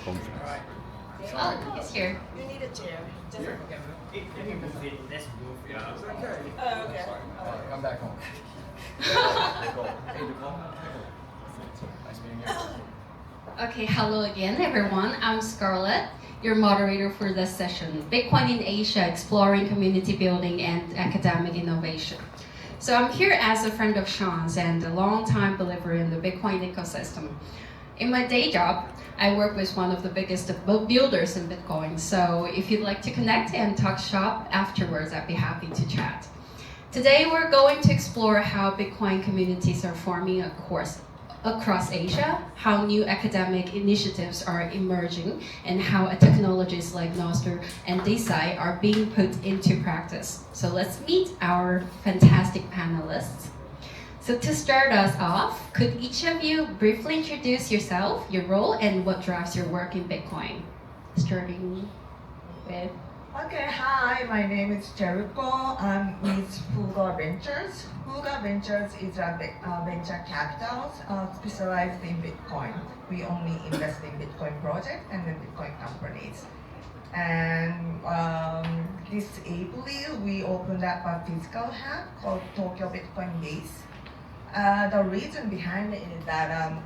conference. Oh, he's here. You need a chair. Just If you move it, let's move. Yeah. Oh, okay. Come back home. Nice meeting you. Okay, hello again, everyone. I'm Scarlett, your moderator for this session, Bitcoin in Asia, Exploring Community Building and Academic Innovation. So I'm here as a friend of Sean's and a long-time believer in the Bitcoin ecosystem. In my day job, I work with one of the biggest builders in Bitcoin, so if you'd like to connect and talk shop afterwards, I'd be happy to chat. Today, we're going to explore how Bitcoin communities are forming across Asia, how new academic initiatives are emerging, and how technologies like NOSTR and Decentralized are being put into practice. So let's meet our fantastic panelists. So to start us off, could each of you briefly introduce yourself, your role, and what drives your work in Bitcoin? Starting with... Okay, hi, my name is Jericho. I'm with Fuga Ventures. Fuga Ventures is a venture capital specialized in Bitcoin. We only invest in Bitcoin projects and then Bitcoin companies. And this April, we opened up a physical hub called Tokyo Bitcoin Base. The reason behind it is that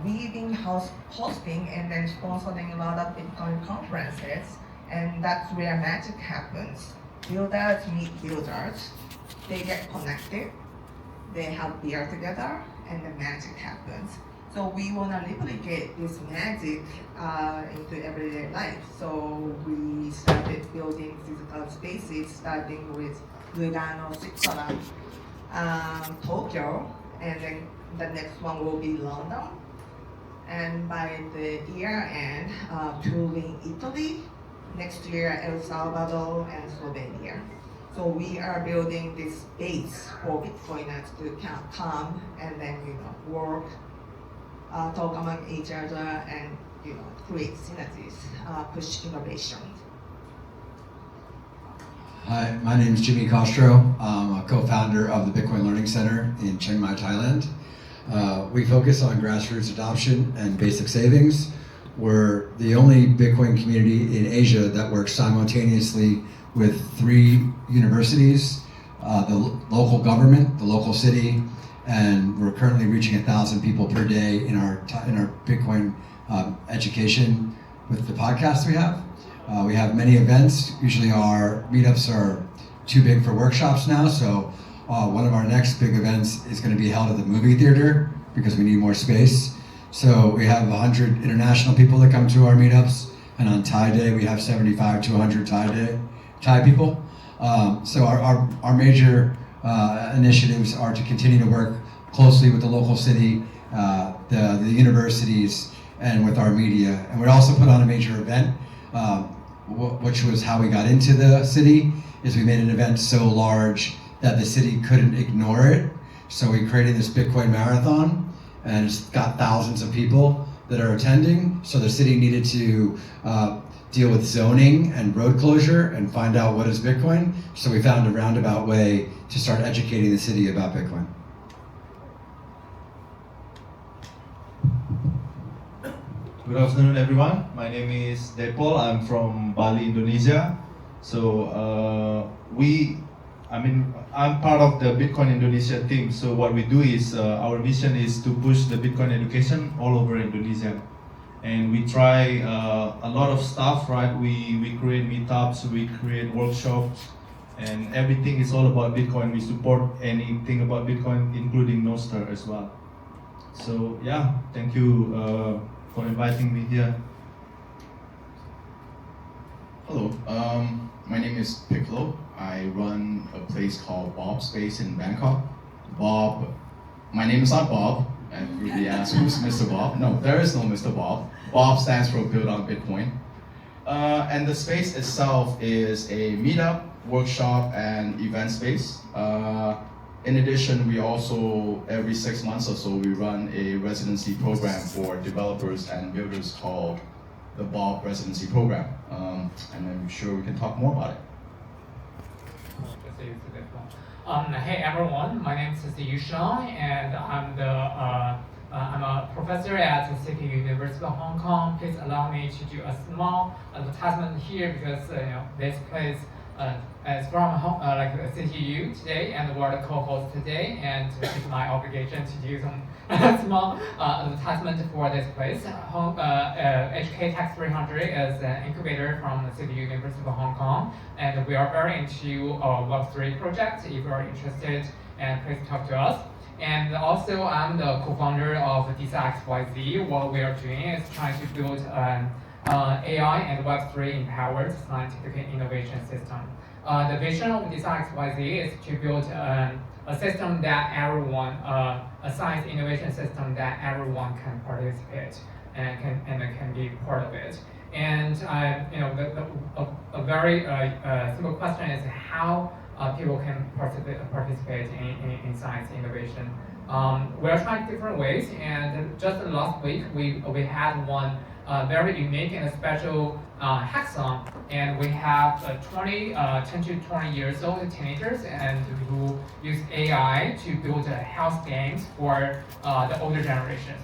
we've been hosting and then sponsoring a lot of Bitcoin conferences, and that's where magic happens. Builders meet builders, they get connected, they have beer together, and the magic happens. So we want to replicate this magic into everyday life. So we started building physical spaces, starting with Lugano, Switzerland, Tokyo, and then the next one will be London. And by the year end, touring Italy, next year El Salvador and Slovenia. So we are building this base for Bitcoiners to come and then work, talk among each other, and create synergies, push innovation. Hi, my name is Jimmy Castro. I'm a co-founder of the Bitcoin Learning Center in Chiang Mai, Thailand. We focus on grassroots adoption and basic savings. We're the only Bitcoin community in Asia that works simultaneously with 3 universities, the local government, the local city, and we're currently reaching 1,000 people per day in our Bitcoin education with the podcast we have. We have many events. Usually our meetups are too big for workshops now, so one of our next big events is going to be held at the movie theater because we need more space. So we have 100 international people that come to our meetups, and on Thai Day we have 75 to 100 Thai people. So our major initiatives are to continue to work closely with the local city, the universities, and with our media. And we also put on a major event, which was how we got into the city, is we made an event so large that the city couldn't ignore it. So we created this Bitcoin marathon, and it's got thousands of people that are attending. So the city needed to deal with zoning and road closure and find out what is Bitcoin. So we found a roundabout way to start educating the city about Bitcoin. Good afternoon, everyone. My name is Depol. I'm from Bali, Indonesia. So I'm part of the Bitcoin Indonesia team. So what we do is our mission is to push the Bitcoin education all over Indonesia, and we try a lot of stuff. Right? We create meetups, we create workshops, and everything is all about Bitcoin. We support anything about Bitcoin, including NOSTR as well. So yeah, thank you for inviting me here. Hello, my name is Piccolo. I run a place called Bob Space in Bangkok. Bob, my name is not Bob. Everybody asks, who's Mr. Bob? No, there is no Mr. Bob. Bob stands for Build on Bitcoin. And the space itself is a meetup, workshop, and event space. In addition, we also, every 6 months or so, we run a residency program for developers and builders called the Bob Residency Program. And I'm sure we can talk more about it. Hey everyone, my name is Yakihonne, and I'm the I'm a professor at the City University of Hong Kong. Please allow me to do a small advertisement here because this place is from CTU today, and we're the co-host today, and it's my obligation to do some small advertisement for this place. HK Tax 300 is an incubator from the City University of Hong Kong, and we are very into Web3 project. If you are interested, and please talk to us. And also, I'm the co-founder of DecenXYZ. What we are doing is trying to build an AI and Web3 empowered scientific innovation system. The vision of DecenXYZ is to build a system that everyone, a science innovation system that everyone can participate and can be part of it. And a very simple question is how people can participate in science innovation. We're trying different ways, and just last week we had one very unique and special hackathon, and we have 10 to 20 years old teenagers and who use AI to build health games for the older generations.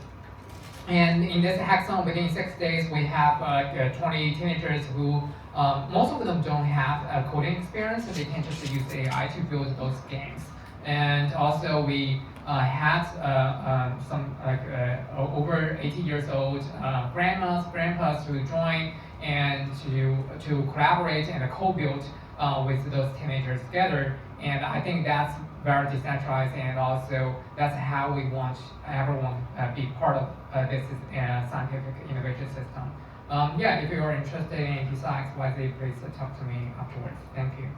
And in this hackathon, within 6 days, we have 20 teenagers who most of them don't have coding experience, so they can just use AI to build those games. And also we had some over 80 years old grandpas who joined and to collaborate and co-build with those teenagers together. And I think that's very decentralized, and also that's how we want everyone be part of this scientific innovation system. If you are interested in DecenXYZ, please talk to me afterwards. Thank you.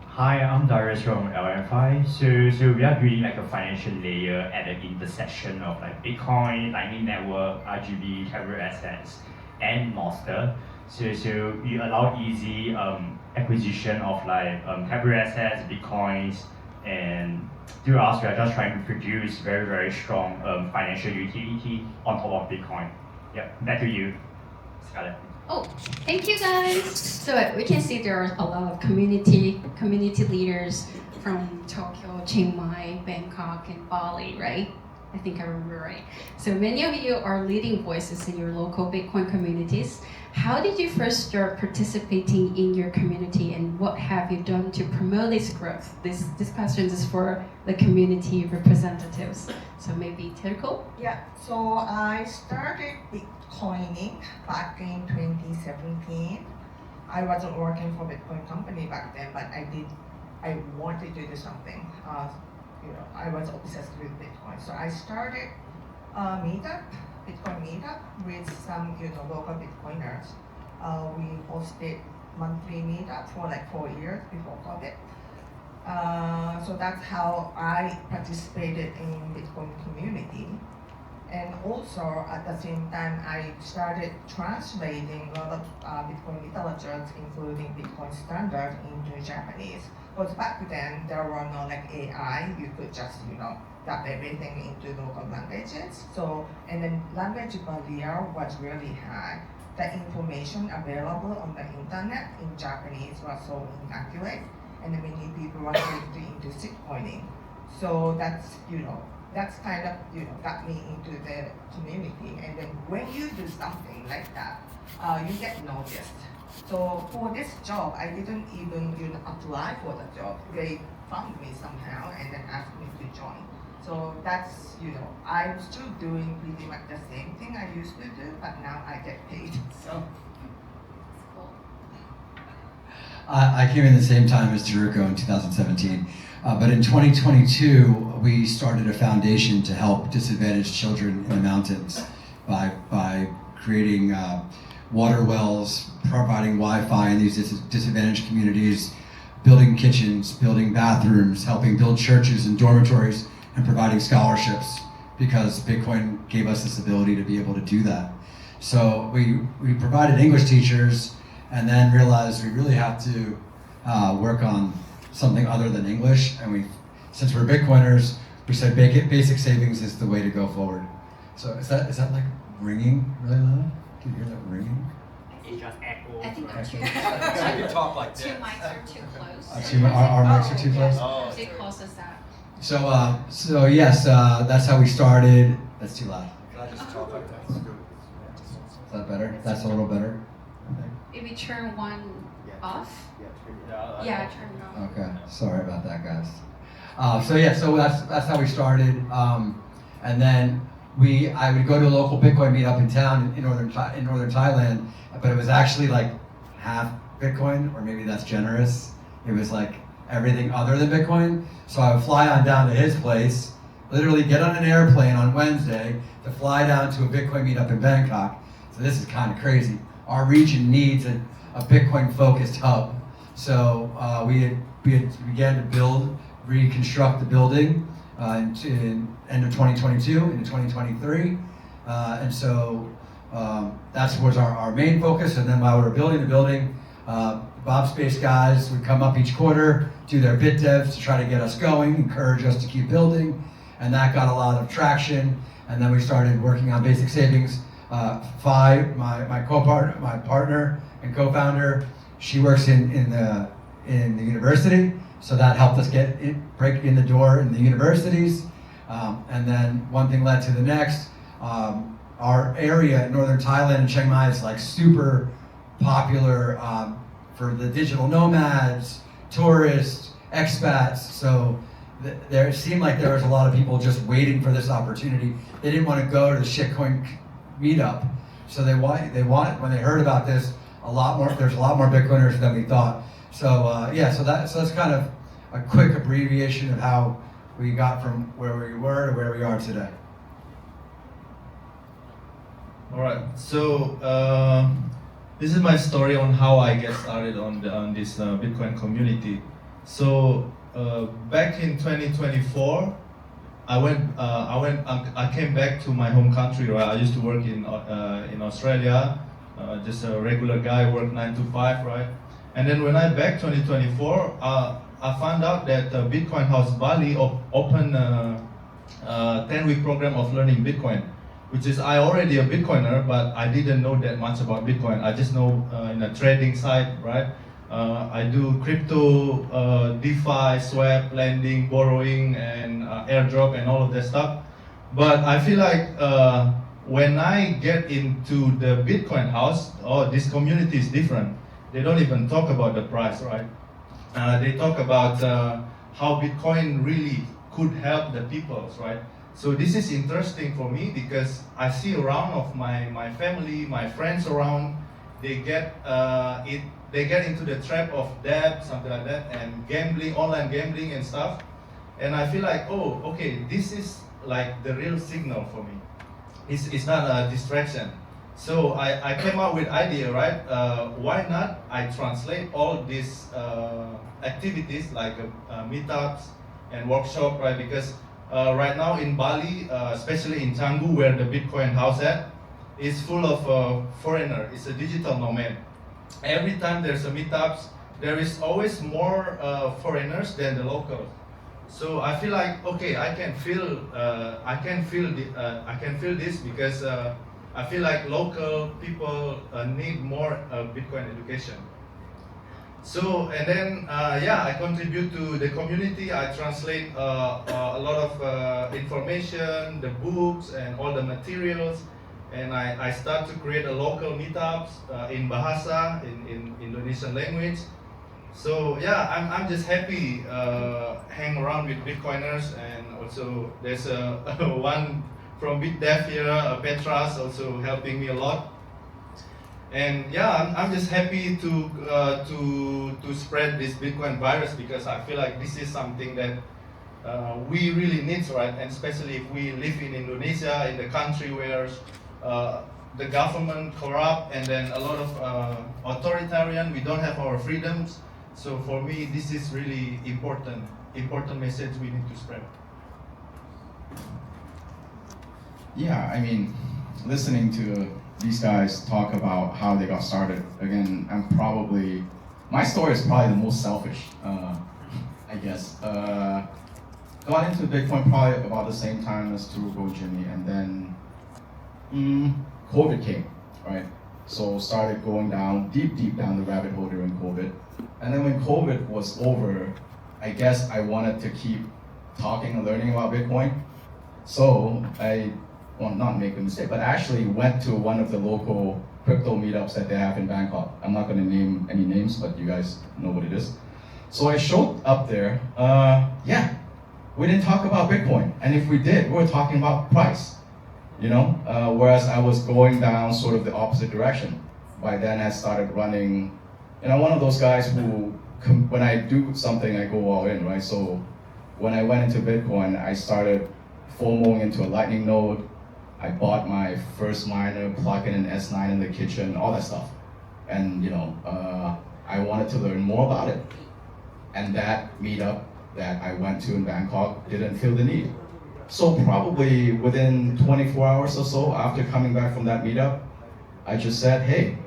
Hi, I'm Darius from LFI. So we are building like a financial layer at the intersection of like Bitcoin, Lightning Network, RGB, hybrid assets, and NOSTR. So we allow easy acquisition of like hybrid assets, Bitcoins, and through us, we are just trying to produce very, very strong financial utility on top of Bitcoin. Yep, back to you, Scarlett. Oh, thank you guys. So we can see there are a lot of community leaders from Tokyo, Chiang Mai, Bangkok, and Bali, right? I think I remember right. So many of you are leading voices in your local Bitcoin communities. How did you first start participating in your community, and what have you done to promote this growth? This question is for the community representatives. So maybe Terko? Yeah, so I started Bitcoining back in 2017. I wasn't working for Bitcoin company back then, but I wanted to do something. I was obsessed with Bitcoin. So I started Bitcoin meetup with some local Bitcoiners. We hosted monthly meetup for like 4 years before COVID. So that's how I participated in Bitcoin community. And also at the same time, I started translating a lot of Bitcoin literature, including Bitcoin standard, into Japanese. Because back then there were no like AI, you could just dump everything into local languages. So, and then language barrier was really high. The information available on the internet in Japanese was so inaccurate, and many people were getting into shitcoining. So that's that's kind of got me into the community. And then when you do something like that, you get noticed. So for this job, I didn't even apply for the job. They found me somehow and then asked me to join. So that's, I'm still doing pretty much the same thing I used to do, but now I get paid. So. I came in the same time as Teruko in 2017. But in 2022, we started a foundation to help disadvantaged children in the mountains by creating water wells, providing Wi-Fi in these disadvantaged communities, building kitchens, building bathrooms, helping build churches and dormitories, and providing scholarships, because Bitcoin gave us this ability to be able to do that. So we provided English teachers, and then realized we really have to work on something other than English. And since we're Bitcoiners, we said basic savings is the way to go forward. So is that like ringing really loud? Do you hear that ringing? It just echoes. I think right? You can talk like this. two mics are too close. Our mics are too close? Oh. It causes that. So yes, that's how we started. That's too loud. Can I just talk like that? It's good. Is that better? That's a little better. I think. Maybe turn one off. Yeah, turn it off. Okay, sorry about that, guys. So that's how we started, and then I would go to a local Bitcoin meetup in town in northern Thailand, but it was actually like half Bitcoin, or maybe that's generous. It was like everything other than Bitcoin. So I would fly on down to his place, literally get on an airplane on Wednesday to fly down to a Bitcoin meetup in Bangkok. So this is kind of crazy. Our region needs a Bitcoin-focused hub. So we began to reconstruct the building in end of 2022 into 2023. And so that was our main focus. And then while we were building the building, Bob Space guys would come up each quarter, do their bit devs to try to get us going, encourage us to keep building. And that got a lot of traction. And then we started working on basic savings. Phi, my partner and co-founder, she works in the university, so that helped us break in the door in the universities. And then one thing led to the next. Our area in northern Thailand and Chiang Mai is like super popular for the digital nomads, tourists, expats. So there seemed like there was a lot of people just waiting for this opportunity. They didn't want to go to the shitcoin meetup, so they want when they heard about this, there's a lot more Bitcoiners than we thought. So so that's kind of a quick abbreviation of how we got from where we were to where we are today. All right. So this is my story on how I get started on this Bitcoin community. So back in 2024, I came back to my home country. Right, I used to work in Australia, just a regular guy, work 9 to 5, right? And then when I back 2024, I found out that Bitcoin House Bali opened a 10-week program of learning Bitcoin, which is I already a Bitcoiner, but I didn't know that much about Bitcoin. I just know in a trading side, right? I do crypto, DeFi, swap, lending, borrowing, and airdrop, and all of that stuff. But I feel like when I get into the Bitcoin house, this community is different. They don't even talk about the price, right? They talk about how Bitcoin really could help the people, right? So this is interesting for me because I see around of my family, my friends around, they get into the trap of debt, something like that, and gambling, online gambling and stuff. And I feel like, oh, okay, this is like the real signal for me. It's not a distraction. So I came up with idea, right? Why not I translate all these activities like meetups and workshop, right? Because right now in Bali, especially in Canggu, where the Bitcoin house is full of foreigner. It's a digital nomad. Every time there's a meetups, there is always more foreigners than the locals. So I feel like, okay, I can feel this because I feel like local people need more Bitcoin education. So, and then, I contribute to the community. I translate a lot of information, the books, and all the materials. And I start to create a local meetups in Bahasa, in Indonesian language. So, I'm just happy hang around with Bitcoiners. And also, there's one from BitDev here, Petras, also helping me a lot. And I'm just happy to spread this Bitcoin virus because I feel like this is something that we really need, right? And especially if we live in Indonesia, in the country where the government corrupt and then a lot of authoritarian, we don't have our freedoms. So for me, this is really important message we need to spread. Yeah, I mean, listening to these guys talk about how they got started, again, my story is probably the most selfish, I guess. Got into Bitcoin probably about the same time as Turuko, Jimmy, and then COVID came, right? So started going down, deep down the rabbit hole during COVID. And then when COVID was over, I guess I wanted to keep talking and learning about Bitcoin. So I, well, not make a mistake, but I actually went to one of the local crypto meetups that they have in Bangkok. I'm not going to name any names, but you guys know what it is. So I showed up there. Yeah, we didn't talk about Bitcoin, and if we did, we were talking about price. You know, whereas I was going down sort of the opposite direction. By then I started running, you know, one of those guys who, when I do something, I go all in, right? So when I went into Bitcoin, I started FOMOing into a Lightning node. I bought my first miner, plugged in an S9 in the kitchen, all that stuff. And, you know, I wanted to learn more about it. And that meetup that I went to in Bangkok didn't feel the need. So probably within 24 hours or so after coming back from that meetup, I just said, hey,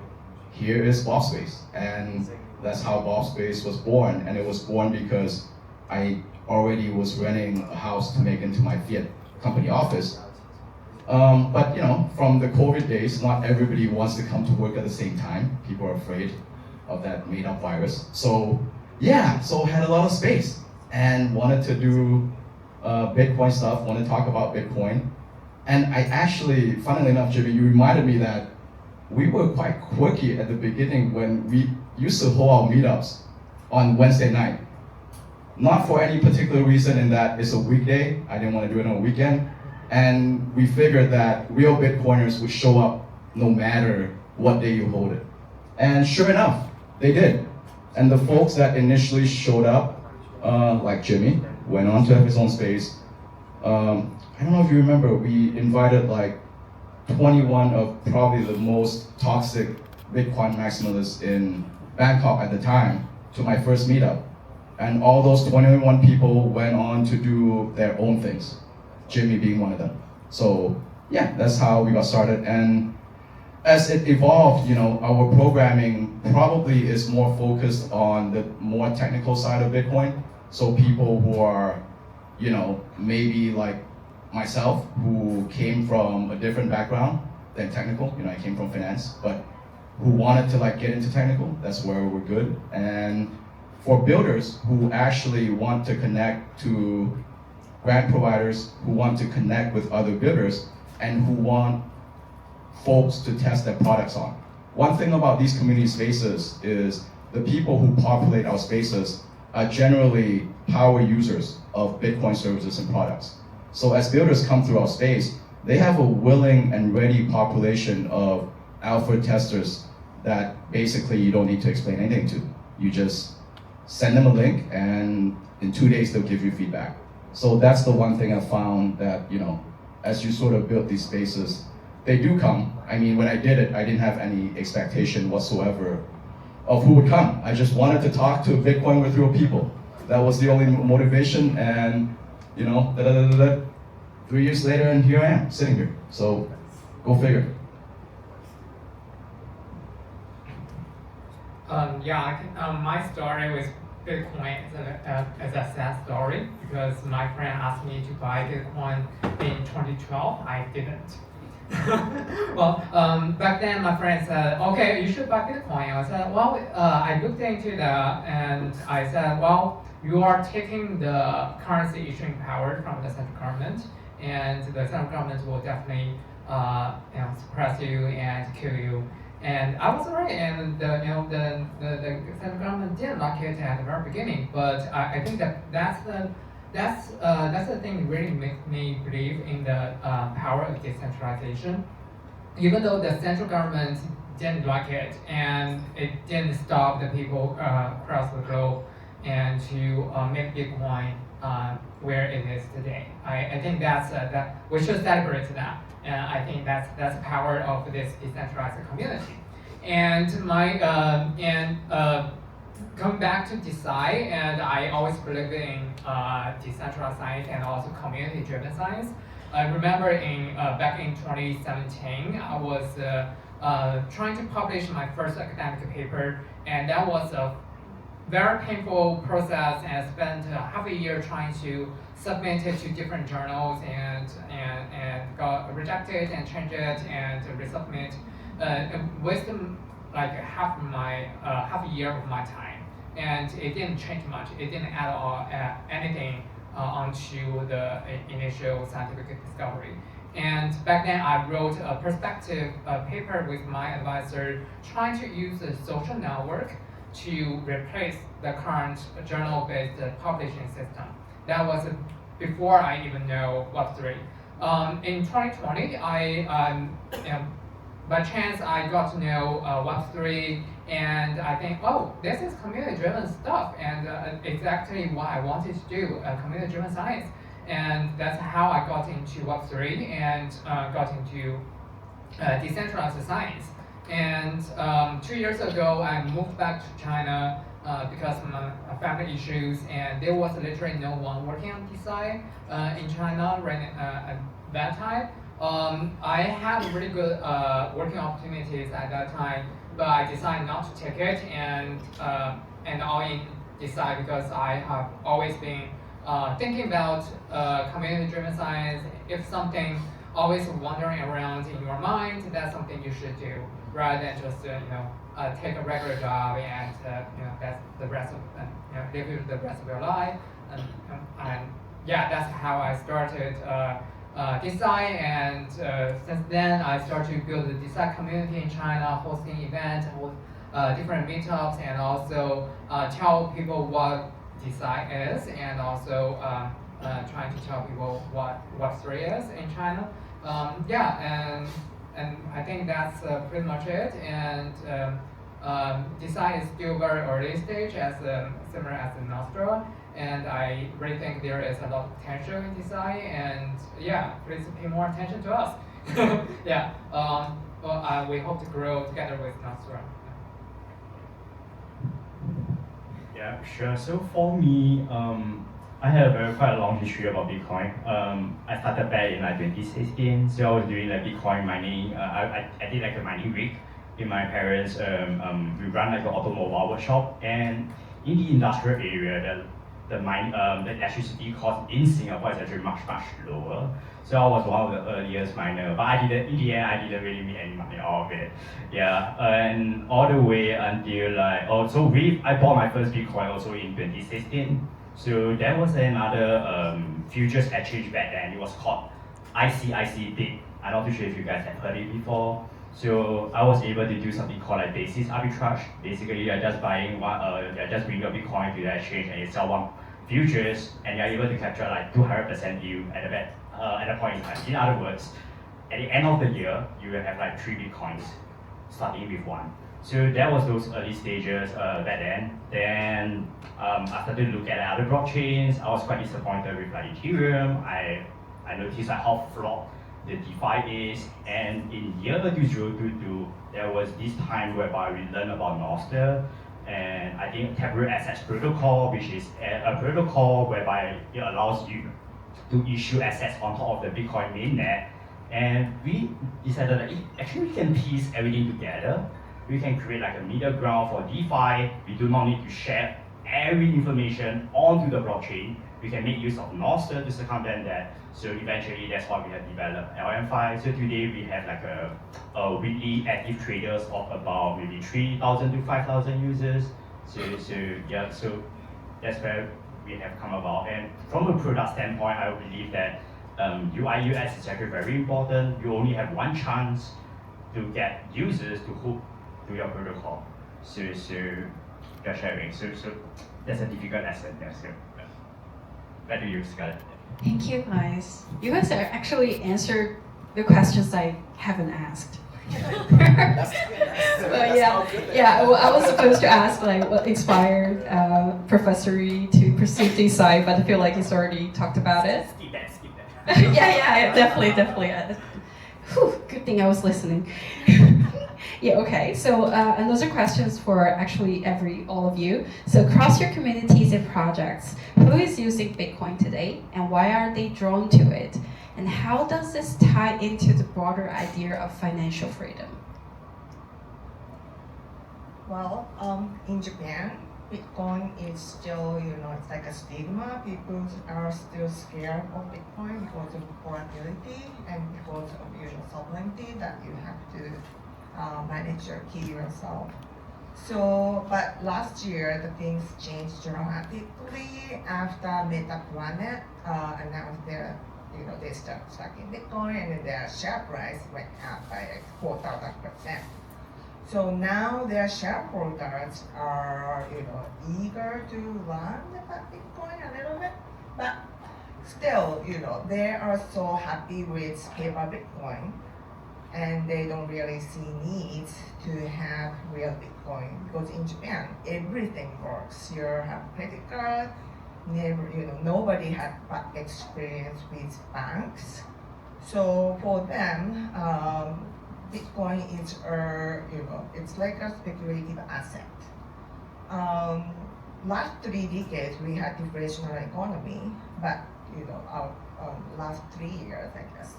here is BobSpace. And that's how BobSpace was born. And it was born because I already was renting a house to make into my Fiat company office. But you know, from the COVID days, not everybody wants to come to work at the same time. People are afraid of that made-up virus. So yeah, so had a lot of space and wanted to do Bitcoin stuff, want to talk about Bitcoin. And I actually, funnily enough, Jimmy, you reminded me that we were quite quirky at the beginning when we used to hold our meetups on Wednesday night. Not for any particular reason in that it's a weekday, I didn't want to do it on a weekend. And we figured that real Bitcoiners would show up no matter what day you hold it. And sure enough, they did. And the folks that initially showed up, like Jimmy, went on to have his own space. I don't know if you remember, we invited like 21 of probably the most toxic Bitcoin maximalists in Bangkok at the time to my first meetup. And all those 21 people went on to do their own things, Jimmy being one of them. So yeah, that's how we got started. And as it evolved, you know, our programming probably is more focused on the more technical side of Bitcoin. So people who are, you know, maybe like myself, who came from a different background than technical. You know, I came from finance, but who wanted to like get into technical, that's where we're good. And for builders who actually want to connect to grant providers, who want to connect with other builders, and who want folks to test their products on. One thing about these community spaces is the people who populate our spaces are generally power users of Bitcoin services and products. So as builders come through our space, they have a willing and ready population of alpha testers that basically you don't need to explain anything to. You just send them a link and in 2 days they'll give you feedback. So that's the one thing I found that, you know, as you sort of build these spaces, they do come. I mean, when I did it, I didn't have any expectation whatsoever of who would come. I just wanted to talk to Bitcoin with real people. That was the only motivation, and you know, 3 years later, and here I am, sitting here. So, go figure. Yeah, I can, my story with Bitcoin is a sad story because my friend asked me to buy Bitcoin in 2012. I didn't. Well, back then my friend said, okay, you should buy Bitcoin. I said, well, I looked into that and I said, well, you are taking the currency issuing power from the central government, and the central government will definitely suppress you and kill you. And I was right, and the central government didn't like it at the very beginning. But I think that's the thing that really makes me believe in the power of decentralization. Even though the central government didn't like it, and it didn't stop the people across the globe and to make Bitcoin where it is today. I think that we should celebrate that. And I think that's the power of this decentralized community. And coming back to DeSci, and I always believe in decentralized science and also community-driven science. I remember back in 2017, I was trying to publish my first academic paper, and that was a very painful process, and I spent half a year trying to submit it to different journals and got rejected and changed it and resubmit. Wasted like half a year of my time, and it didn't change much. It didn't add all anything onto the initial scientific discovery. And back then, I wrote a perspective paper with my advisor trying to use the social network to replace the current journal-based publishing system. That was before I even know Web3. In 2020, by chance, I got to know Web3, and I think, oh, this is community-driven stuff, and it's actually what I wanted to do, community-driven science. And that's how I got into Web3 and got into decentralized science. And 2 years ago, I moved back to China because of my family issues, and there was literally no one working on design in China right at that time. I had really good working opportunities at that time, but I decided not to take it and all in design because I have always been thinking about community-driven science. If something always wandering around in your mind, that's something you should do, rather than just take a regular job and that's the rest of live the rest of your life. And yeah, that's how I started design. And since then, I started to build the design community in China, hosting events, different meetups, and also tell people what design is, and also trying to tell people what Web3 is in China. And I think that's pretty much it. And design is still very early stage, as similar as the NOSTR. And I really think there is a lot of potential in design. And yeah, please pay more attention to us. Yeah. Well, we hope to grow together with NOSTR. Yeah, sure. So for me, I have quite a long history about Bitcoin. I started back in like 2016, so I was doing like Bitcoin mining. I did like a mining rig in my parents. We run like an automobile workshop, and in the industrial area, the electricity cost in Singapore is actually much lower. So I was one of the earliest miner, but in the end, I didn't really make any money out of it. Yeah, and all the way until like, I bought my first Bitcoin also in 2016. So there was another futures exchange back then. It was called ICIC Bit. I'm not too sure if you guys have heard it before. So I was able to do something called like basis arbitrage. Basically, you're just bring your Bitcoin to the exchange and you sell one futures, and you're able to capture like 200% yield at the point in time. In other words, at the end of the year, you will have like 3 Bitcoins, starting with 1. So that was those early stages back then. Then I started to look at other blockchains. I was quite disappointed with like Ethereum. I noticed like how flawed the DeFi is. And in year 2022, there was this time whereby we learned about NOSTR, and I think Taproot Assets Protocol, which is a protocol whereby it allows you to issue assets on top of the Bitcoin mainnet. And we decided that actually we can piece everything together. We can create like a middle ground for DeFi. We do not need to share every information onto the blockchain. We can make use of NOSTR to circumvent that. So eventually, that's why we have developed LM5. So today we have like a weekly active traders of about maybe 3,000 to 5,000 users. So that's where we have come about. And from a product standpoint, I believe that UI UX is actually very important. You only have one chance to get users to hook to your protocol. So you're sharing. So that's a difficult lesson there. So back to you, Scarlett. Thank you, guys. You guys are actually answered the questions I haven't asked. But yeah. Well, I was supposed to ask like what inspired Professor Yi to pursue design, but I feel like he's already talked about it. Skip that. yeah, definitely. Whew, good thing I was listening. Yeah, okay. So, and those are questions for actually all of you. So, across your communities and projects, who is using Bitcoin today, and why are they drawn to it? And how does this tie into the broader idea of financial freedom? Well, in Japan, Bitcoin is still, it's like a stigma. People are still scared of Bitcoin because of volatility and because of sovereignty that you have to manage your key yourself. So, but last year the things changed dramatically after Meta Planet announced their, they start stocking Bitcoin, and then their share price went up by like 4,000%. So now their shareholders are, eager to learn about Bitcoin a little bit, but still, they are so happy with paper Bitcoin, and they don't really see needs to have real Bitcoin, because in Japan everything works. You have credit card. Nobody had bad experience with banks, so for them, Bitcoin is it's like a speculative asset. Last 3 decades we had deflationary economy, but our last 3 years, I guess,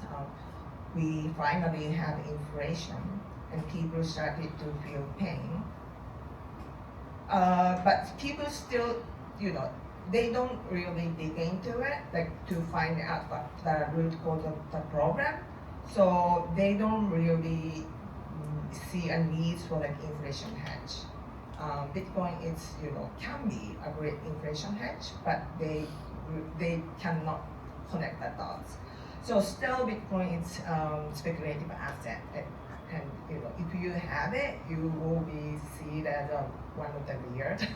we finally have inflation, and people started to feel pain. But people still, they don't really dig into it, like to find out what the root cause of the problem. So they don't really see a need for like inflation hedge. Bitcoin is, can be a great inflation hedge, but they cannot connect the dots. So still, Bitcoin is speculative asset, and if you have it, you will be seen as one of the weird.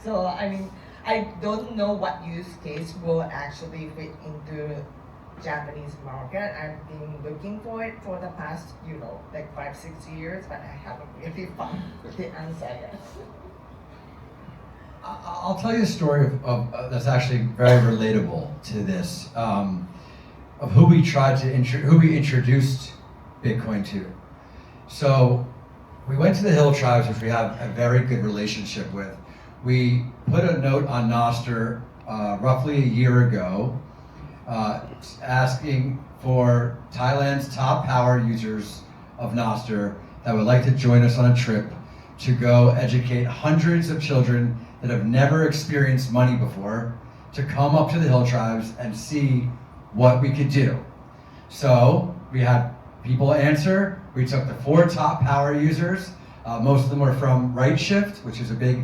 So I mean, I don't know what use case will actually fit into Japanese market. I've been looking for it for the past, like 5-6 years, but I haven't really found the answer yet. I'll tell you a story of that's actually very relatable to this, of who we introduced Bitcoin to. So we went to the Hill Tribes, which we have a very good relationship with. We put a note on NOSTR roughly a year ago, asking for Thailand's top power users of NOSTR that would like to join us on a trip to go educate hundreds of children that have never experienced money before, to come up to the Hill Tribes and see what we could do. So we had people answer. We took the 4 top power users. Most of them were from RightShift, which is a big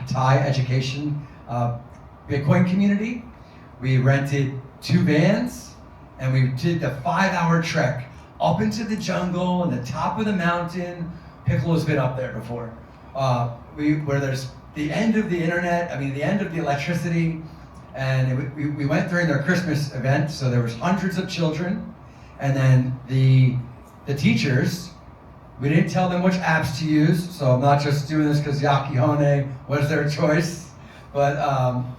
Thai education Bitcoin community. We rented 2 vans, and we did the 5-hour trek up into the jungle and the top of the mountain. Piccolo's been up there before. Where there's the end of the internet, the end of the electricity, and we went during their Christmas event, so there was hundreds of children, and then the teachers, we didn't tell them which apps to use, so I'm not just doing this because Yakihonne was their choice, but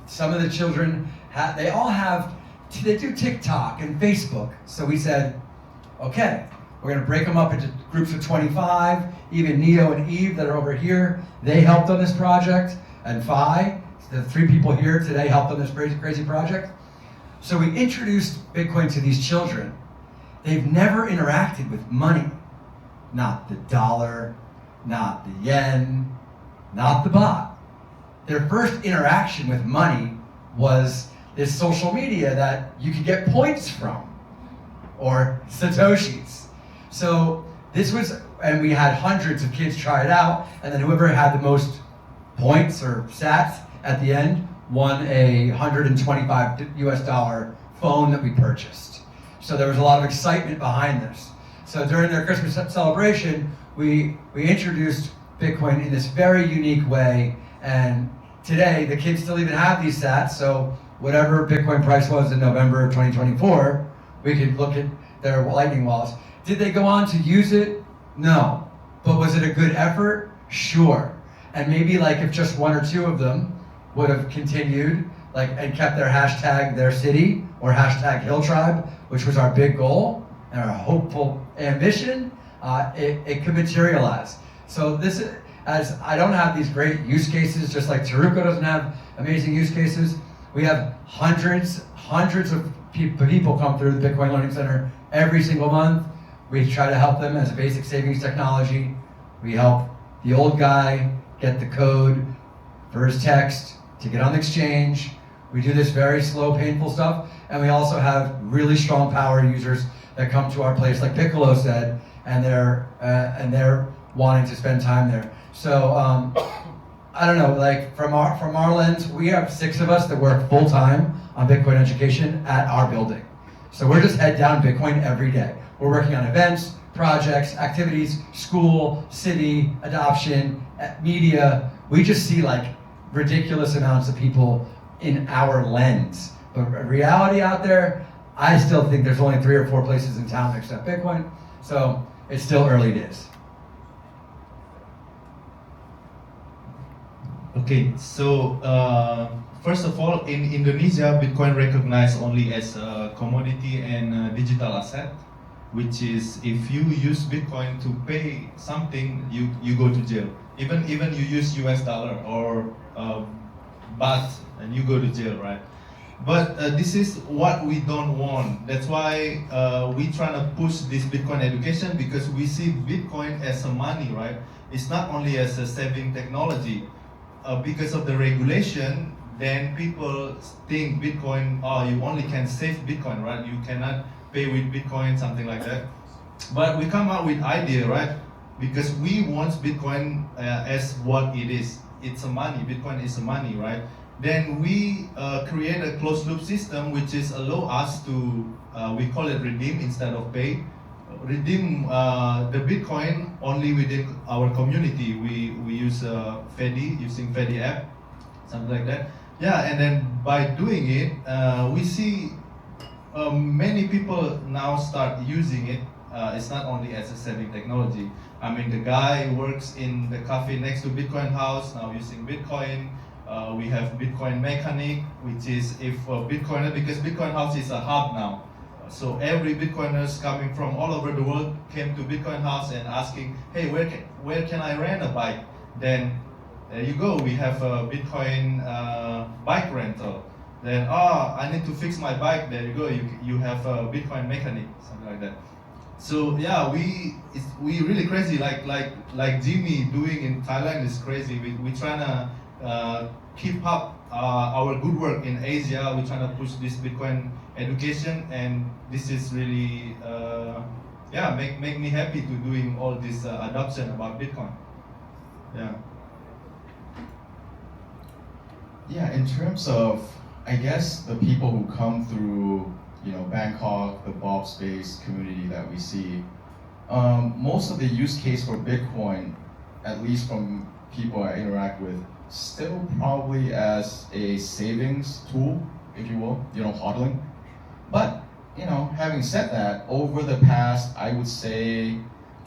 some of the children, they do TikTok and Facebook, so we said, okay, we're going to break them up into groups of 25. Even Neo and Eve that are over here, they helped on this project. And Phi, the 3 people here today, helped on this crazy project. So we introduced Bitcoin to these children. They've never interacted with money. Not the dollar, not the yen, not the baht. Their first interaction with money was this social media that you could get points from, or Satoshis. So this was, and we had hundreds of kids try it out, and then whoever had the most points or sats at the end won a $125 US phone that we purchased. So there was a lot of excitement behind this. So during their Christmas celebration, we introduced Bitcoin in this very unique way, and today the kids still even have these sats, so whatever Bitcoin price was in November of 2024, we could look at their Lightning wallets. Did they go on to use it? No. But was it a good effort? Sure. And maybe like if just 1 or 2 of them would have continued and kept their hashtag their city or hashtag Hill Tribe, which was our big goal and our hopeful ambition, it could materialize. So this is, as I don't have these great use cases, just like Taruko doesn't have amazing use cases, we have hundreds of people come through the Bitcoin Learning Center every single month. We try to help them as a basic savings technology. We help the old guy get the code for his text to get on the exchange. We do this very slow, painful stuff. And we also have really strong power users that come to our place, like Piccolo said, and they're wanting to spend time there. So I don't know, like from our lens, we have 6 of us that work full time on Bitcoin education at our building. So we're just head down Bitcoin every day. We're working on events, projects, activities, school, city, adoption, media. We just see like ridiculous amounts of people in our lens. But reality out there, I still think there's only 3 or 4 places in town that accept Bitcoin. So it's still early days. Okay, so first of all, in Indonesia, Bitcoin recognized only as a commodity and a digital asset, which is if you use Bitcoin to pay something, you go to jail. Even you use US dollar or baht, and you go to jail, right? But this is what we don't want. That's why we trying to push this Bitcoin education, because we see Bitcoin as a money, right? It's not only as a saving technology. Because of the regulation, then people think Bitcoin, oh, you only can save Bitcoin, right? You cannot pay with Bitcoin, something like that. But we come out with idea, right? Because we want Bitcoin as what it is. It's a money. Bitcoin is a money, right? Then we create a closed loop system, which is allow us to, we call it redeem instead of pay. Redeem the Bitcoin only within our community. We use Fedi, using Fedi app, something like that. Yeah, and then by doing it, we see many people now start using it. It's not only as a saving technology. I mean, the guy works in the cafe next to Bitcoin House, now using Bitcoin. We have Bitcoin Mechanic, which is if Bitcoiner, because Bitcoin House is a hub now. So every Bitcoiners coming from all over the world came to Bitcoin House and asking, hey, where can I rent a bike? Then there you go, we have a Bitcoin bike rental. Then, I need to fix my bike. There you go, you have a Bitcoin Mechanic, something like that. So yeah, we really crazy. Like Jimmy doing in Thailand is crazy. We trying to keep up our good work in Asia. We're trying to push this Bitcoin education, and this is really make me happy to doing all this adoption about Bitcoin. Yeah, in terms of, I guess, the people who come through, Bangkok, the Bob Space community that we see, most of the use case for Bitcoin, at least from people I interact with, still probably as a savings tool, if you will, hodling. But, having said that, over the past, I would say,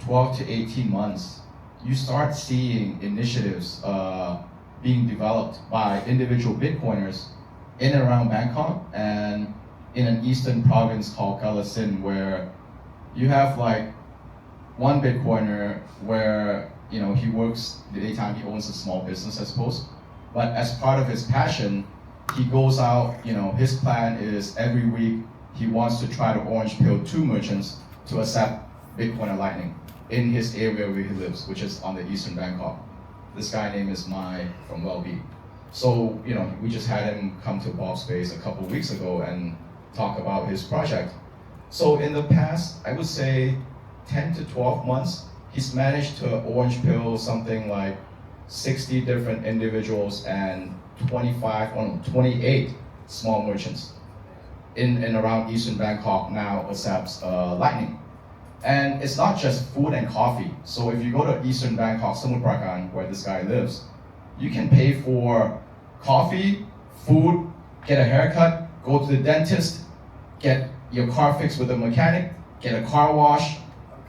12 to 18 months, you start seeing initiatives being developed by individual Bitcoiners in and around Bangkok and in an eastern province called Kalasin, where you have like one Bitcoiner where he works the daytime, he owns a small business, I suppose. But as part of his passion, he goes out, his plan is every week he wants to try to orange pill 2 merchants to accept Bitcoin and Lightning in his area where he lives, which is on the eastern Bangkok. This guy name is Mai from Welby. So, we just had him come to Bob Space a couple weeks ago and talk about his project. So in the past, I would say 10 to 12 months, he's managed to orange pill something like 60 different individuals and 28 small merchants in and around Eastern Bangkok now accepts Lightning. And it's not just food and coffee. So if you go to Eastern Bangkok, Samut Prakan, where this guy lives, you can pay for coffee, food, get a haircut, go to the dentist, get your car fixed with a mechanic, get a car wash,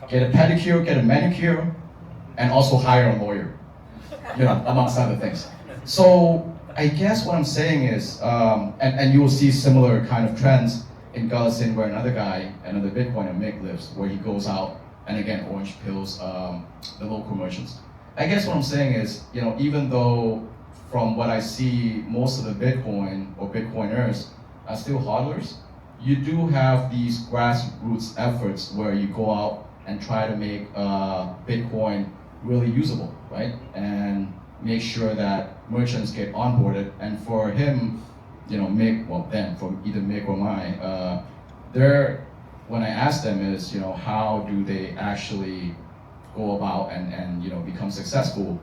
get a pedicure, get a manicure, and also hire a lawyer, amongst other things. So I guess what I'm saying is, and you will see similar kind of trends in Galasin, where another Bitcoiner, Mick, lives, where he goes out and again orange pills the local merchants. I guess what I'm saying is, even though from what I see, most of the Bitcoin or Bitcoiners are still hodlers, you do have these grassroots efforts where you go out and try to make Bitcoin really usable, right? And make sure that merchants get onboarded. And for him, Mick, for either Mick or Mai, when I ask them is, how do they actually go about and become successful?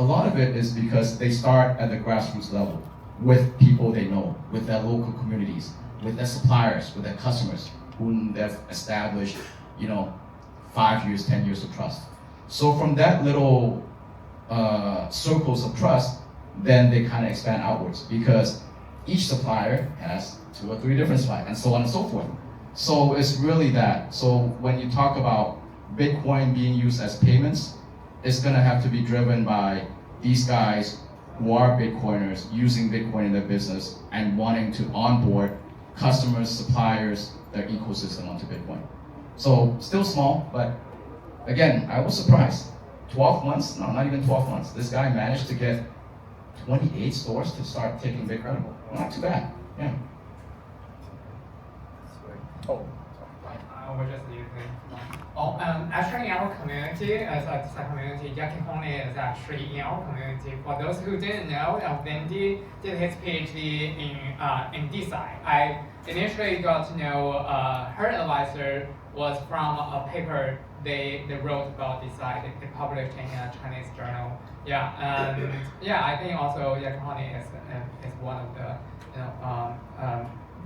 a lot of it is because they start at the grassroots level with people they know, with their local communities, with their suppliers, with their customers, whom they've established, 5 years, 10 years of trust. So from that little circles of trust, then they kind of expand outwards because each supplier has 2 or 3 different suppliers and so on and so forth. So it's really that. So when you talk about Bitcoin being used as payments, it's gonna have to be driven by these guys who are Bitcoiners using Bitcoin in their business and wanting to onboard customers, suppliers, their ecosystem onto Bitcoin. So still small, but again, I was surprised. 12 months, no, not even 12 months. This guy managed to get 28 stores to start taking Bitcoin. Not too bad, yeah. Oh, I was just using. Actually, in our community, as a design community, Yakihonne is actually in our community. For those who didn't know, Wendy did his PhD in design. I initially got to know her advisor was from a paper they wrote about design. They published in a Chinese journal. Yeah, and yeah, I think also Yakihonne is one of the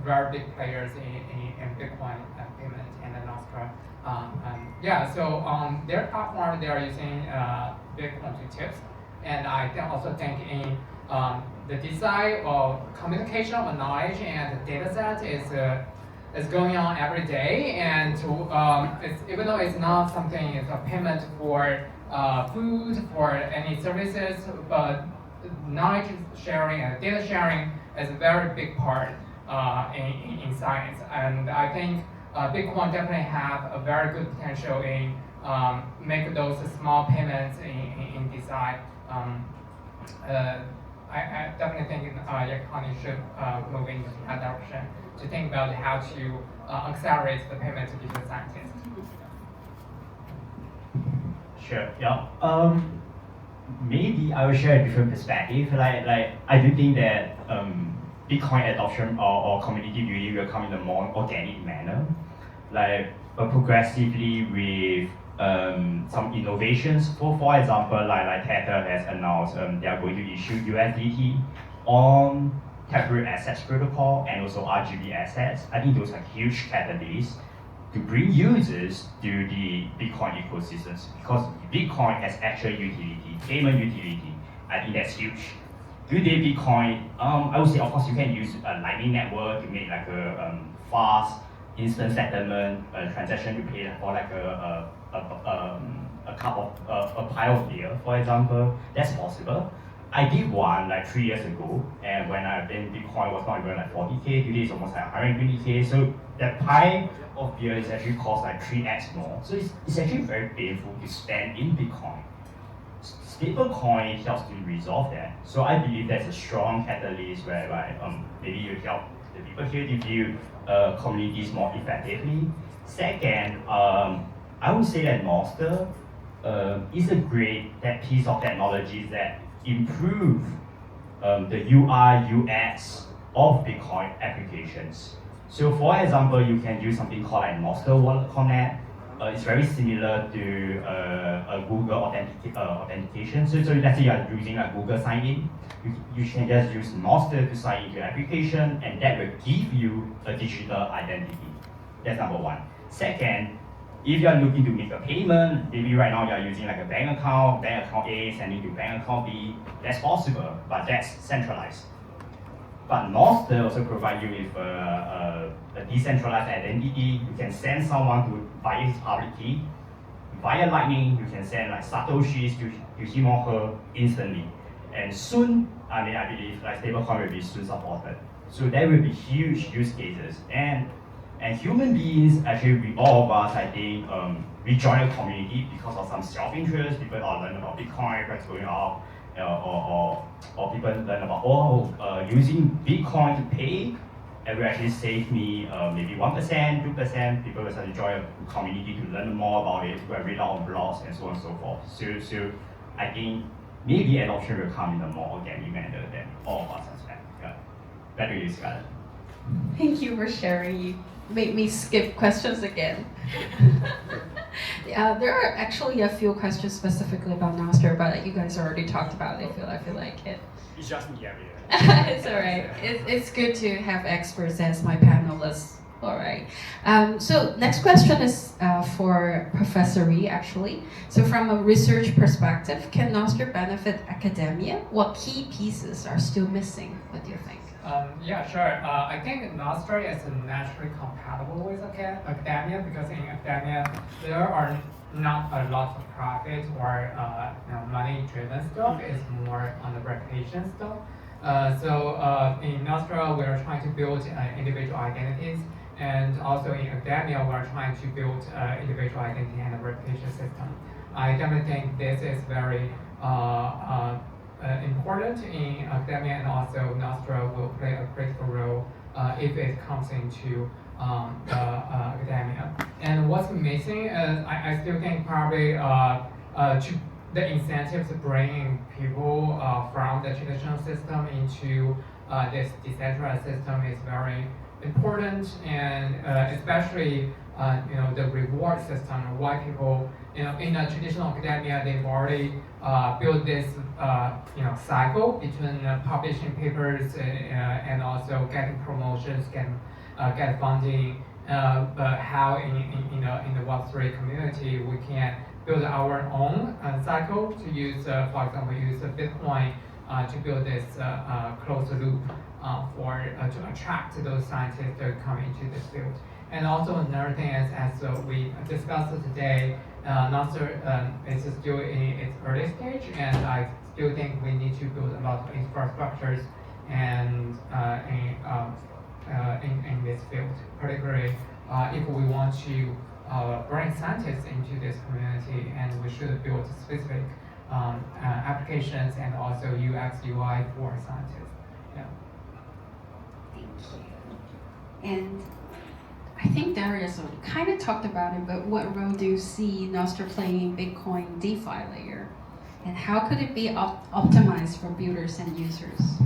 very big players in Bitcoin payment and the NOSTR. Yeah, so on their platform, they are using Bitcoin tips, and I also think in the design of communication of knowledge and the data set is going on every day, and even though it's not something, it's a payment for food, for any services, but knowledge sharing and data sharing is a very big part in science, and I think Bitcoin definitely have a very good potential in make those small payments in design. I definitely think Yakihonne should move into that direction to think about how to accelerate the payment to digital scientists. Sure. Yeah. Maybe I will share a different perspective. Like I do think that Bitcoin adoption or community building will come in a more organic manner, like progressively with some innovations. For example, like Tether has announced they are going to issue USDT on Taproot Assets Protocol and also RGB assets. I think those are huge catalysts to bring users to the Bitcoin ecosystems, because Bitcoin has actual utility, payment utility. I think that's huge. Today, Bitcoin, I would say, of course, you can use a Lightning Network to make like a fast, instant settlement transaction to pay for like a cup of a pile of beer, for example. That's possible. I did one like 3 years ago, and when Bitcoin was not even like 40K, today it's almost like 120K. So that pile of beer is actually cost like 3x more. So it's actually very painful to spend in Bitcoin. Stablecoin helps to resolve that. So I believe that's a strong catalyst whereby maybe you help the people here to build communities more effectively. Second, I would say that NOSTR is a great piece of technology that improve the UI, UX of Bitcoin applications. So for example, you can use something called like NOSTR Wallet Connect. It's very similar to a Google authentication. So let's say you're using a Google sign-in, you can just use NOSTR to sign into your application, and that will give you a digital identity. That's number one. Second, if you're looking to make a payment, maybe right now you're using like a bank account A sending to bank account B, that's possible, but that's centralized. But NOSTR also provides you with a decentralized identity. You can send someone via his public key. Via Lightning, you can send like satoshis to him or her instantly. And soon, I believe like stablecoin will be soon supported. So there will be huge use cases. And human beings, actually all of us, I think, we join a community because of some self-interest. People are learning about Bitcoin, what's going on, or people learn about, using Bitcoin to pay, it will actually save me maybe 1%, 2%. People will start to join a community to learn more about it, to read out on blogs and so on and so forth. So I think maybe adoption will come in a more organic manner than all of us expect. Yeah. Back to you, Scarlett. Thank you for sharing. You made me skip questions again. There are actually a few questions specifically about NOSTR, but you guys already talked about it. I feel like it. It's just me area. It's all right. It's good to have experts as my panelists. All right. So next question is for Professor Ree, actually. So from a research perspective, can NOSTR benefit academia? What key pieces are still missing? What do you think? Yeah, sure. I think NOSTR is naturally compatible with academia because in academia there are not a lot of profit or money-driven stuff. It's more on the reputation stuff. So in NOSTR, we're trying to build individual identities, and also in academia, we're trying to build individual identity and a reputation system. I definitely think this is very important in academia, and also NOSTR will play a critical role if it comes into academia. And what's missing is I still think probably the incentives bringing people from the traditional system into this decentralized system is very important, and especially the reward system. Why people in the traditional academia they've already built this cycle between publishing papers and also getting promotions, get funding. But how in the Web3 community we can build our own cycle to use, for example, use Bitcoin to build this closed loop to attract those scientists to come into this field. And also another thing is, as we discussed today, NOSTR is still in its early stage, and I still think we need to build a lot of infrastructures and in this field, particularly if we want to bring scientists into this community, and we should build specific applications and also UX, UI for scientists. Yeah. Thank you. And I think Darius kind of talked about it, but what role do you see NOSTR playing in Bitcoin DeFi layer? And how could it be optimized for builders and users?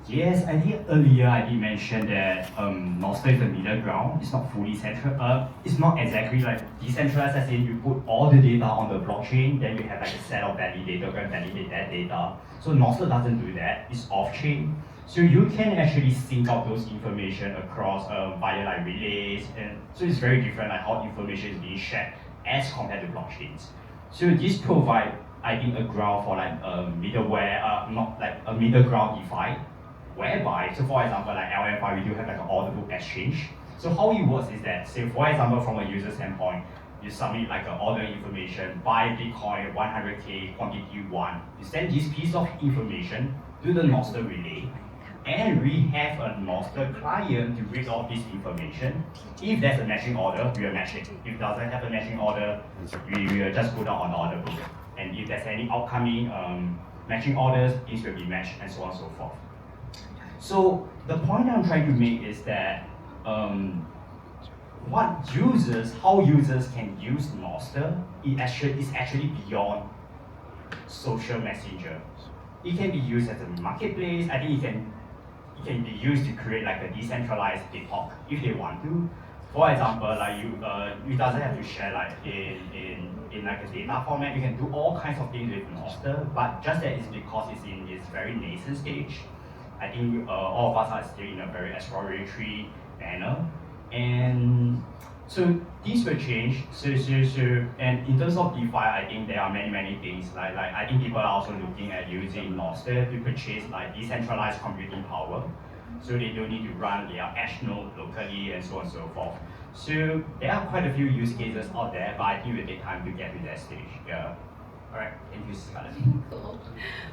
Yes, I think earlier I did mention that NOSTR is the middle ground. It's not fully central. It's not exactly like decentralized, as in you put all the data on the blockchain, then you have like a set of validator going to validate that data. So NOSTR doesn't do that. It's off-chain. So you can actually sync up those information across via like relays, and so it's very different like how information is being shared as compared to blockchains. So this provide, I think, a ground for like middleware, not like a middle ground DeFi, whereby, so for example, like LM5, we do have like an order book exchange. So how it works is that, say for example, from a user standpoint, you submit like an order information, buy Bitcoin 100K quantity 1. You send this piece of information to the NOSTR relay, and we have a NOSTR client to read all this information. If there's a matching order, we will match it. If it doesn't have a matching order, we will just put out on the order book. And if there's any upcoming matching orders, these will be matched, and so on and so forth. So the point I'm trying to make is that how users can use NOSTR is actually beyond social messenger. It can be used as a marketplace. I think it can be used to create like a decentralized TikTok if they want to. For example, like you doesn't have to share like in like a data format. You can do all kinds of things with NOSTR, but just that it's because it's in its very nascent stage. I think all of us are still in a very exploratory manner, and so these will change. So and in terms of DeFi, I think there are many things. Like I think people are also looking at using NOSTR to purchase like decentralized computing power, so they don't need to run their edge node locally and so on and so forth. So there are quite a few use cases out there, but I think it will take time to get to that stage. Yeah. All right, thank you, Scarlett. Cool.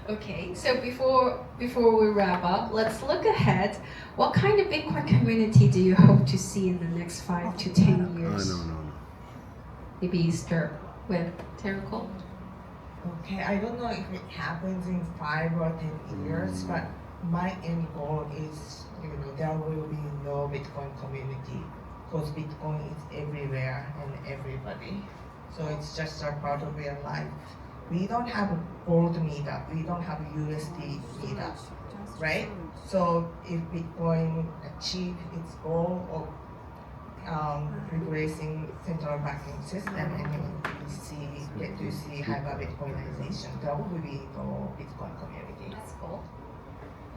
Okay, so before we wrap up, let's look ahead. What kind of Bitcoin community do you hope to see in the next 5 to 10 years? No. Maybe start with Terrical. Okay, I don't know if it happens in 5 or 10 years, but my end goal is, there will be no Bitcoin community, because Bitcoin is everywhere and everybody. So it's just a part of real life. We don't have a gold meetup, we don't have USD meetup, right? So if Bitcoin achieve its goal of replacing central banking system and get to see hyper Bitcoinization. That would be the Bitcoin community. That's cool.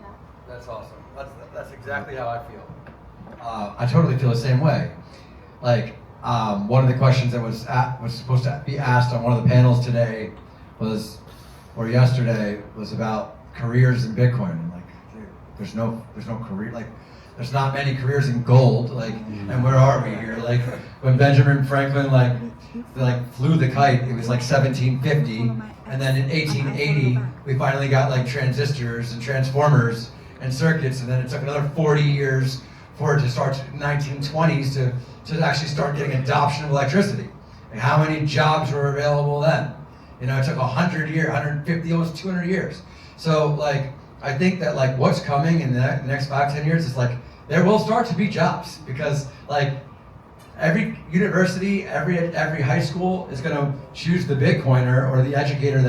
Yeah. That's awesome. That's exactly how I feel. I totally feel the same way. Like one of the questions that was supposed to be asked on one of the panels today or yesterday was about careers in Bitcoin. And like, there's no career. Like, there's not many careers in gold. Like, and where are we here? Like, when Benjamin Franklin flew the kite, it was like 1750, and then in 1880 we finally got like transistors and transformers and circuits, and then it took another 40 years for it to start in the 1920s to actually start getting adoption of electricity. Like, how many jobs were available then? You know, it took 100 years, 150, almost 200 years. So like, I think that like what's coming in the next 5-10 years is like, there will start to be jobs, because like every university, every high school is gonna choose the Bitcoiner or the educator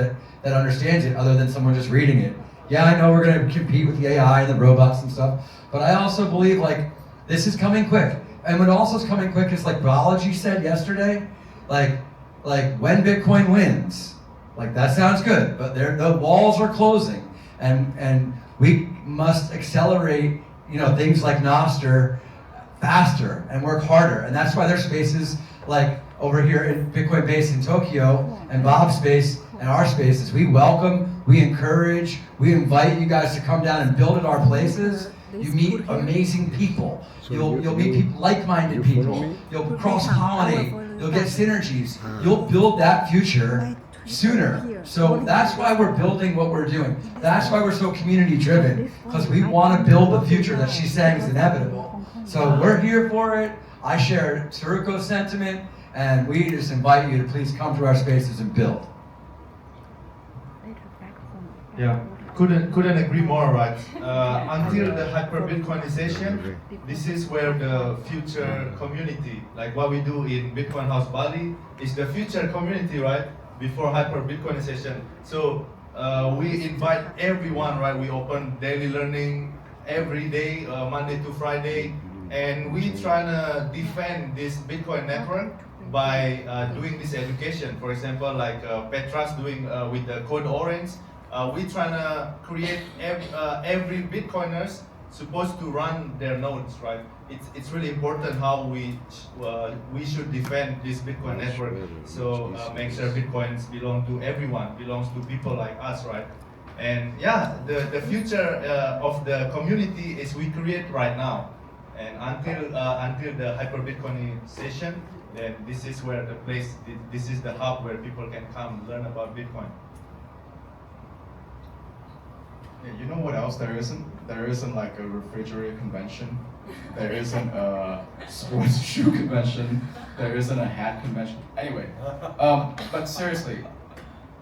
that understands it, other than someone just reading it. Yeah, I know we're gonna compete with the AI and the robots and stuff, but I also believe like this is coming quick. And what also is coming quick is like biology said yesterday, like when Bitcoin wins, like that sounds good, but the walls are closing, and we must accelerate, you know, things like NOSTR faster and work harder. And that's why there's spaces like over here in Bitcoin Base in Tokyo and Bob's space and our spaces. We welcome, we encourage, we invite you guys to come down and build at our places. You meet amazing people. You'll meet people, like-minded people. You'll cross-pollinate. You'll get synergies. You'll build that future sooner. So that's why we're building what we're doing. That's why we're so community-driven, because we want to build the future that she's saying is inevitable. So we're here for it. I share Tsuruko's sentiment, and we just invite you to please come to our spaces and build. Yeah, couldn't agree more, right? Until the hyper-Bitcoinization, this is where the future community, like what we do in Bitcoin House Bali, is the future community, right? Before hyper-Bitcoinization. So we invite everyone, right? We open daily learning every day, Monday to Friday, and we try to defend this Bitcoin network by doing this education. For example, like Petra's doing with the Code Orange. We try to create every Bitcoiners supposed to run their nodes, right? It's really important how we should defend this Bitcoin network. So make sure Bitcoins belong to everyone, belongs to people like us, right? And yeah, the future of the community is we create right now. And until the hyper Bitcoinization, then this is where the place, this is the hub where people can come learn about Bitcoin. Yeah, you know what else there isn't? There isn't like a refrigerator convention. There isn't a sports shoe convention. There isn't a hat convention. Anyway, but seriously,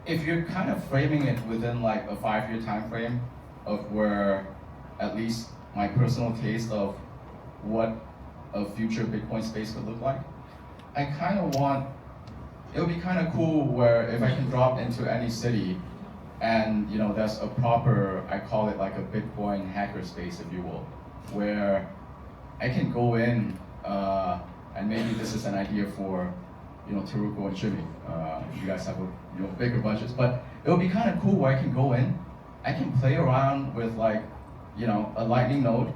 if you're kind of framing it within like a 5-year time frame of where at least my personal taste of what a future Bitcoin space could look like, I kind of want, it would be kind of cool where if I can drop into any city and you know there's a proper, I call it like a Bitcoin hacker space, if you will, where I can go in and maybe this is an idea for Tsuruko and Jimmy. You guys have bigger budgets, but it would be kind of cool where I can go in, I can play around with like a Lightning node,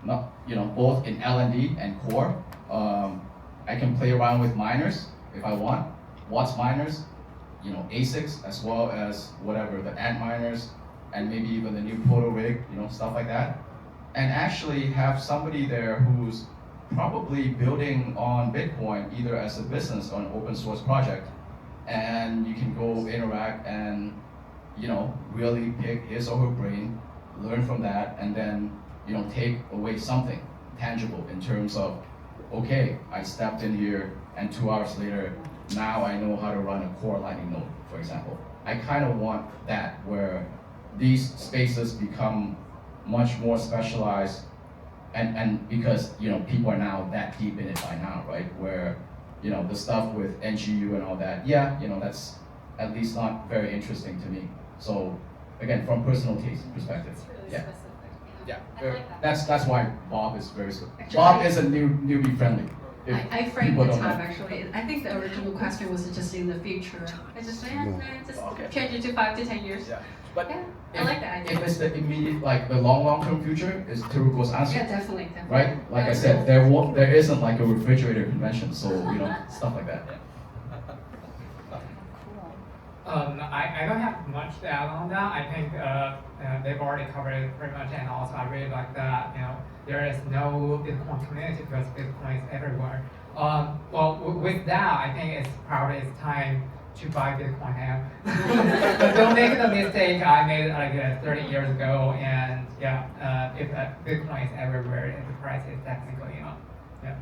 both in LND and core. I can play around with miners if I want, Watts miners, ASICs, as well as whatever, the Ant miners, and maybe even the new Proto rig, stuff like that. And actually have somebody there who's probably building on Bitcoin, either as a business or an open source project. And you can go interact and, really pick his or her brain, learn from that, and then, take away something tangible in terms of, okay, I stepped in here and 2 hours later, now I know how to run a core Lightning node, for example. I kind of want that, where these spaces become much more specialized, and because people are now that deep in it by now, right? Where the stuff with NGU and all that, that's at least not very interesting to me. So again, from personal taste perspective, Really yeah. specific. Yeah, I like that. that's why Bob is very good. Bob is a newbie friendly. if I framed people the don't time know. actually. I think the original question was just in the future. I just Okay. change it to 5 to 10 years. Yeah, but Yeah, I if- like that idea. If it's the immediate, like the long-term future, is Teruko's answer. Yeah, definitely. Right? Like I Yeah. said, there isn't like a refrigerator convention, so stuff like that. Yeah. I don't have much to add on that. I think they've already covered it pretty much, and also I really like that. There is no Bitcoin community because Bitcoin is everywhere. With that, I think it's probably time to buy Bitcoin now. But don't make the mistake I made like 30 years ago. And yeah, if Bitcoin is everywhere, the price is definitely going up. Yeah.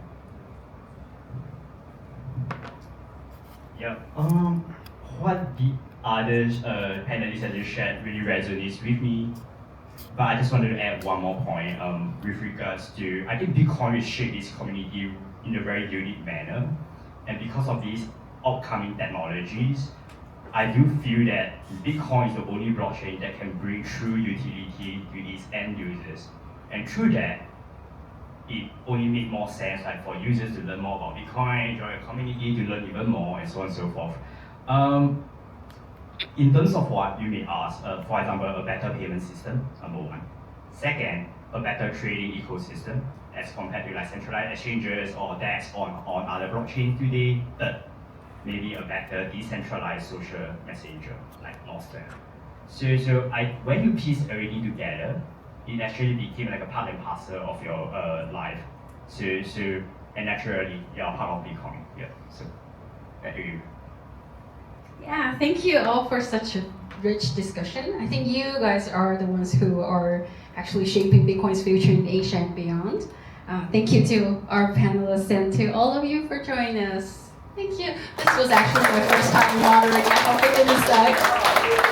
Yeah. What the others panelists have just shared really resonates with me. But I just wanted to add one more point with regards to, I think Bitcoin will shape this community in a very unique manner. And because of these upcoming technologies, I do feel that Bitcoin is the only blockchain that can bring true utility to its end users. And through that, it only makes more sense like for users to learn more about Bitcoin, join a community to learn even more, and so on and so forth. In terms of what you may ask, for example, a better payment system, number one. Second, a better trading ecosystem as compared to like centralized exchanges or DEX on other blockchains today. Third, maybe a better decentralized social messenger like NOSTR. So when you piece everything together, it actually became like a part and parcel of your life. And naturally, you are part of Bitcoin. Yeah. So back to you. Yeah, thank you all for such a rich discussion. I think you guys are the ones who are actually shaping Bitcoin's future in Asia and beyond. Thank you to our panelists and to all of you for joining us. Thank you. This was actually my first time moderating. I hope it didn't suck.